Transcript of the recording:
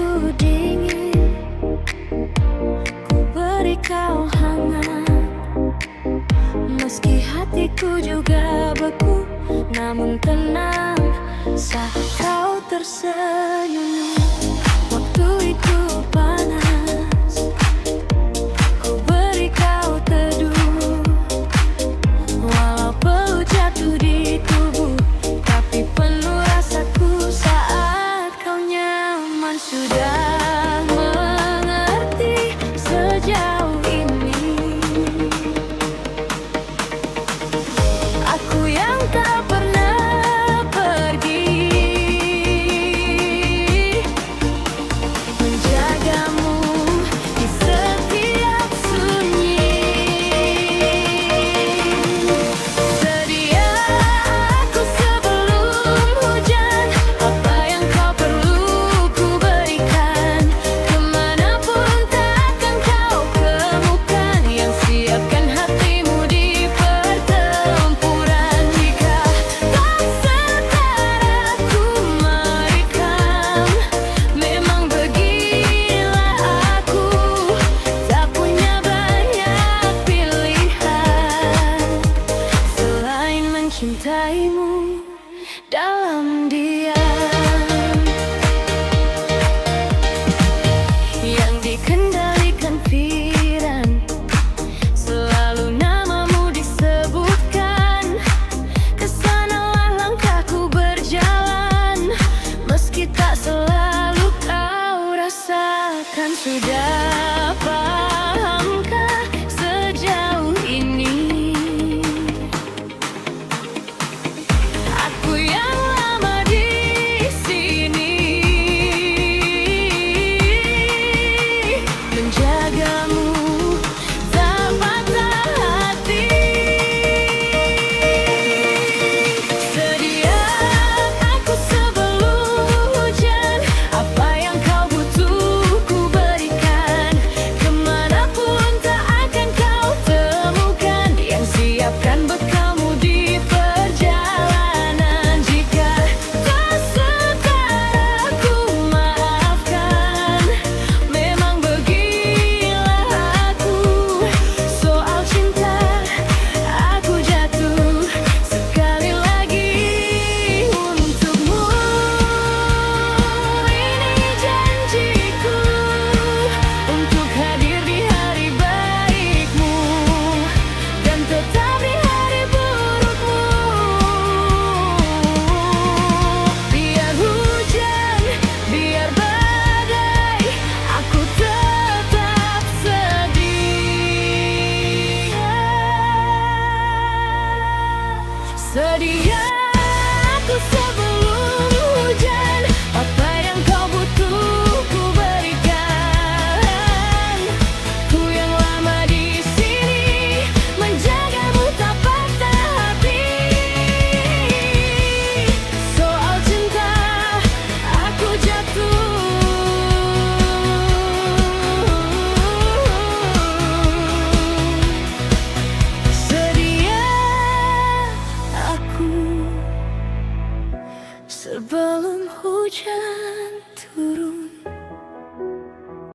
ku dingin, ku beri kau hangat. Meski hatiku juga beku, namun tenang saat kau tersenyum. Waktu itu panas, ku beri kau teduh. Walau peluh jatuh di tubuh, tapi penuh rasaku saat kau nyaman. Sudah mengerti sejauh ini, aku yang tak pernah pergi, menjagamu di setiap sunyi. Sedia aku sebelum hujan, apa yang kau perlu ku berikan. Kemanapun takkan kau temukan, yang siapkan hatimu di pertempuran. Jika tak setara ku merekam, memang beginilah aku, tak punya banyak pilihan selain mencintaimu dalam diam. Yang dikendalikan pikiran, selalu namamu disebutkan. Kesanalah langkahku berjalan, meski tak selalu kau rasakan. Sudah pahamkah sejauh ini, aku yang lama di sini, menjagamu tak patah hati. Sedia aku sebelum hujan, apa yang kau butuh ku berikan. Kemanapun tak akan kau temukan, yang siapkan bekalmu di perjalanan. Jika tak setara ku maafkan, memang beginilah aku. Soal cinta aku jatuh sekali lagi untukmu. Ini janjiku untuk hadir di hari baikmu dan tetap di hari burukmu. Biar hujan, biar badai, aku tetap sedia. Sedia aku sebelum hujan, apa yang kau butuh ku berikan. Ku yang lama di sini, menjagamu tak patah hati. Soal cinta aku jatuh sedia aku sebelum hujan.